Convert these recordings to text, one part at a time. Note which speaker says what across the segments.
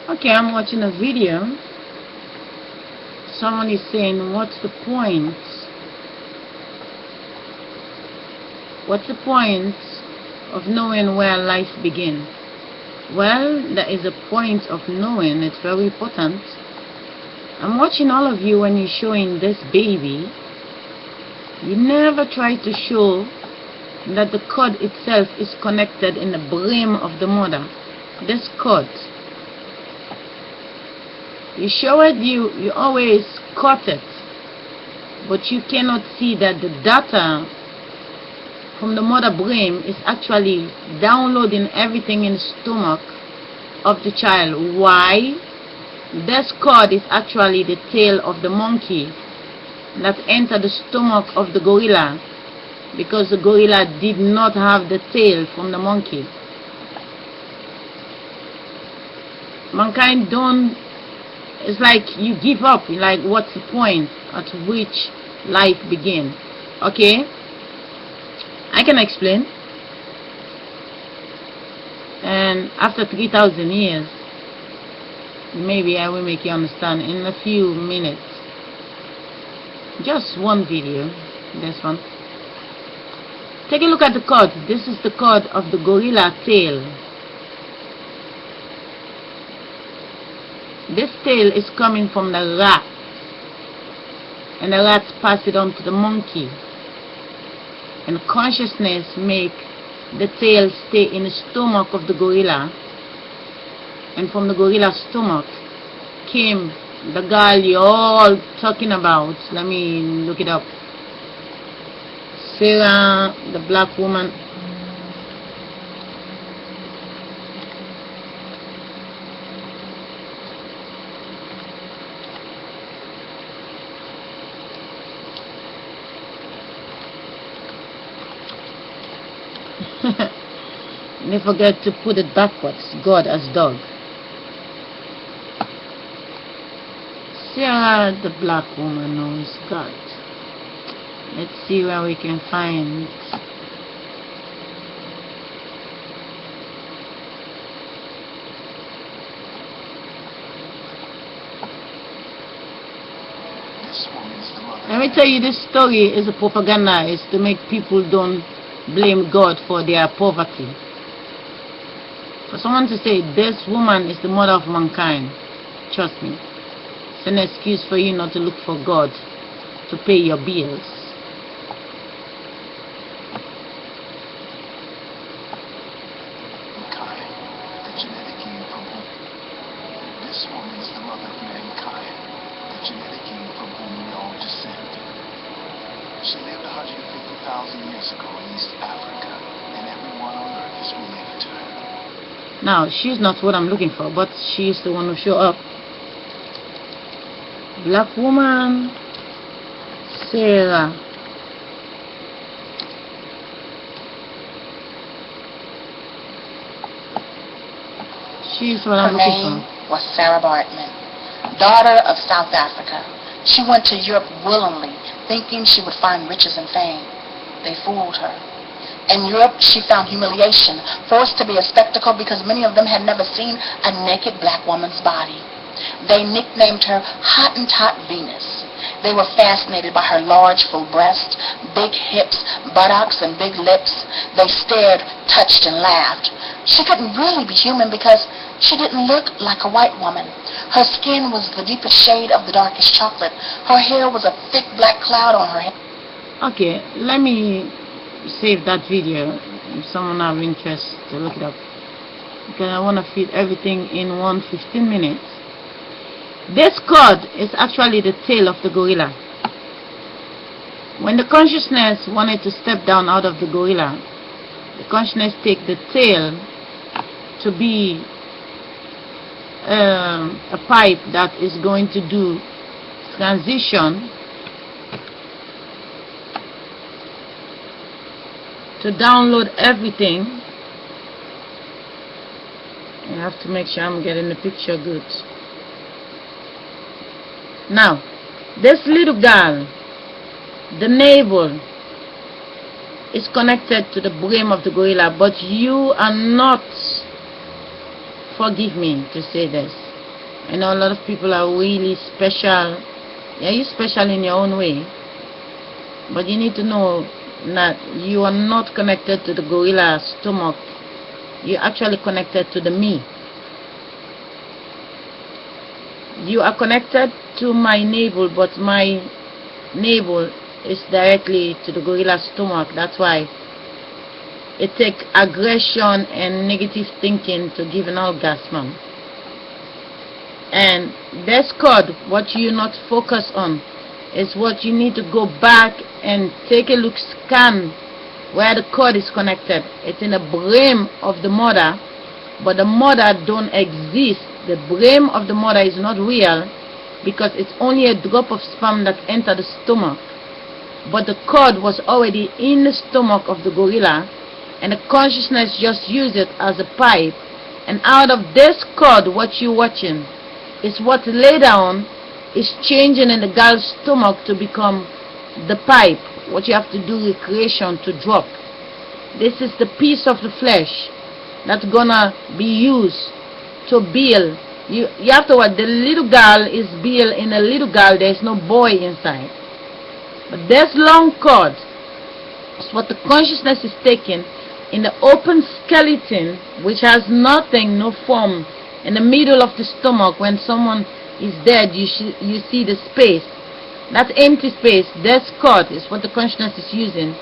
Speaker 1: Okay, I'm watching a video. Someone is saying, what's the point? What's the point of knowing where life begins? Well, there is a point of knowing. It's very important. I'm watching all of you when you're showing this baby. You never try to show that the cord itself is connected in the brain of the mother. This cord. You show it, you always cut it, but you cannot see that the data from the mother brain is actually downloading everything in the stomach of the child. Why? This cord is actually the tail of the monkey that entered the stomach of the gorilla, because the gorilla did not have the tail from the monkey. Mankind don't, it's like you give up, like what's the point at which life begins? Okay, I can explain. And after 3,000 years, maybe I will make you understand in a few minutes. Just one video, this one. Take a look at the cord. This is the cord of the gorilla tail. This tail is coming from the rat, and the rats pass it on to the monkey, and consciousness make the tail stay in the stomach of the gorilla, and from the gorilla's stomach came the girl you're all talking about. Let me look it up. Sarah, the black woman. They forget to put it backwards. God as dog. Sarah, the black woman, knows God. Let's see where we can find. Let me tell you, this story is a propaganda. It's to make people don't blame God for their poverty. For someone to say this woman is the mother of mankind, trust me, it's an excuse for you not to look for God to pay your bills.
Speaker 2: This woman is the mother of mankind, the genetic being from whom we all descend. She lived 150,000 years ago in East Africa, and everyone on earth is related to her.
Speaker 1: Now, she's not what I'm looking for, but she's the one who showed up. Black woman, Sarah. She's what I'm looking for.
Speaker 3: Her name was Sarah Bartman, daughter of South Africa. She went to Europe willingly, thinking she would find riches and fame. They fooled her. In Europe, she found humiliation, forced to be a spectacle because many of them had never seen a naked black woman's body. They nicknamed her Hottentot Venus. They were fascinated by her large, full breast, big hips, buttocks, and big lips. They stared, touched, and laughed. She couldn't really be human because she didn't look like a white woman. Her skin was the deepest shade of the darkest chocolate. Her hair was a thick black cloud on her head.
Speaker 1: Okay, let me save that video if someone have interest to look it up, because I want to fit everything in 15 minutes. This cord is actually the tail of the gorilla. When the consciousness wanted to step down out of the gorilla, the consciousness take the tail to be a pipe that is going to do transition to download everything. I have to make sure I'm getting the picture good. Now, this little girl, the navel is connected to the brain of the gorilla, but you are not, forgive me to say this, I know a lot of people are really special. Yeah, you're special in your own way, but you need to know that you are not connected to the gorilla stomach. You're actually connected to the me. You are connected to my navel, but my navel is directly to the gorilla stomach. That's why it takes aggression and negative thinking to give an orgasm. And this code, what you not focus on, is what you need to go back and take a look, scan where the cord is connected. It's in the brain of the mother, but the mother don't exist. The brain of the mother is not real, because it's only a drop of sperm that entered the stomach, but the cord was already in the stomach of the gorilla, and the consciousness just used it as a pipe. And out of this cord, what you're watching is what later on is changing in the girl's stomach to become the pipe. What you have to do recreation to drop. This is the piece of the flesh that's gonna be used to build. You have to what? The little girl is built in a little girl. There's no boy inside. But this long cord is what the consciousness is taking in the open skeleton, which has nothing, no form, in the middle of the stomach. When someone is dead, you see the space, that empty space. This cord is what the consciousness is using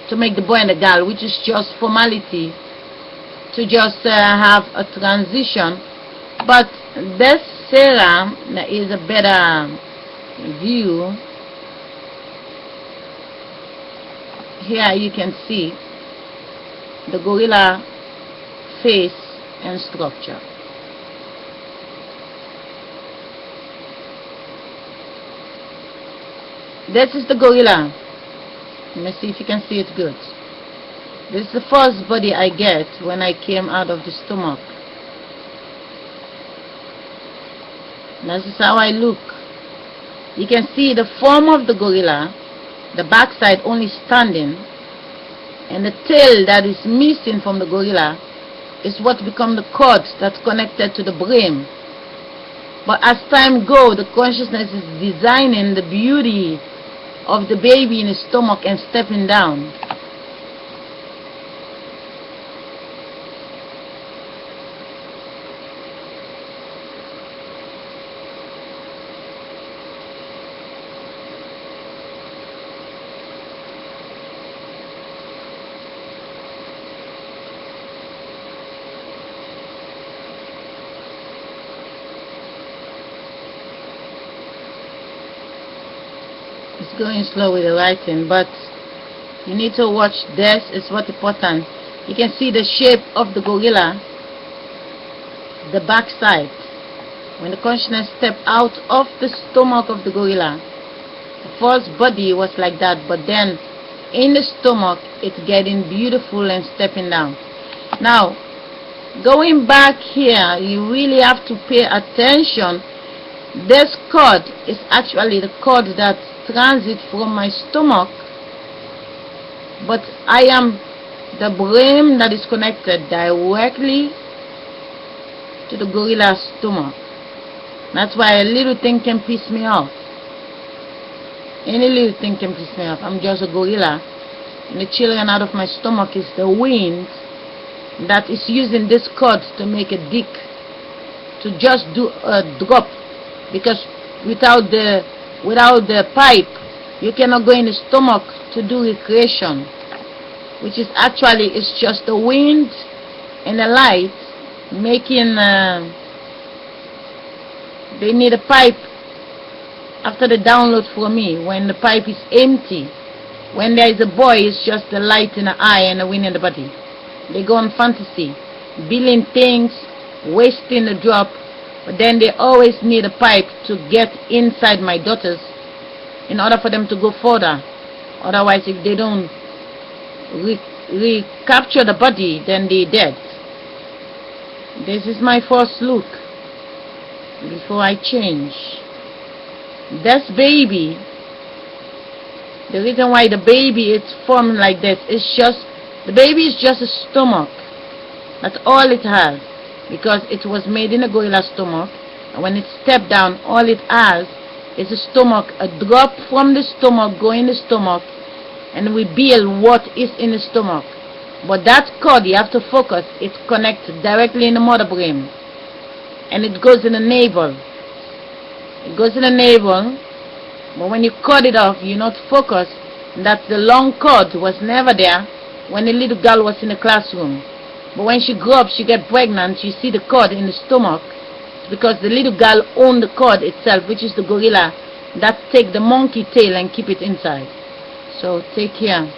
Speaker 1: to make the boy and the girl, which is just formality to just have a transition. But this Sarah is a better view. Here you can see the gorilla face and structure. This is the gorilla. Let me see if you can see it good. This is the first body I get when I came out of the stomach. This is how I look. You can see the form of the gorilla, the backside only standing, and the tail that is missing from the gorilla is what become the cord that's connected to the brain. But as time goes, the consciousness is designing the beauty of the baby in the stomach and stepping down. It's going slow with the writing, but you need to watch. This is what important. You can see the shape of the gorilla, the backside. When the consciousness stepped out of the stomach of the gorilla, the first body was like that, but then in the stomach it's getting beautiful and stepping down. Now going back here, you really have to pay attention. This cord is actually the cord that transit from my stomach, but I am the brain that is connected directly to the gorilla's stomach. That's why a little thing can piss me off. Any little thing can piss me off. I'm just a gorilla, and the children out of my stomach is the wind that is using this cord to make a dick, to just do a drop, because without the pipe you cannot go in the stomach to do recreation, which is actually, it's just the wind and the light making they need a pipe after the download for me. When the pipe is empty, when there is a boy, it's just the light in the eye and the wind in the body. They go on fantasy, building things, wasting the drop, but then they always need a pipe to get inside my daughters in order for them to go further. Otherwise, if they don't recapture the body, then they're dead. This is my first look before I change. This baby, the reason why the baby is formed like this is just, the baby is just a stomach. That's all it has, because it was made in a gorilla stomach, And when it step down, all it has is a stomach, a drop from the stomach go in the stomach, and we build what is in the stomach. But that cord, you have to focus, it connects directly in the mother brain, and it goes in the navel. It goes in the navel, but when you cut it off, you're not focused that the long cord was never there when the little girl was in the classroom. But when she grew up, she get pregnant, you see the cord in the stomach, because the little girl owned the cord itself, which is the gorilla that take the monkey tail and keep it inside. So take care.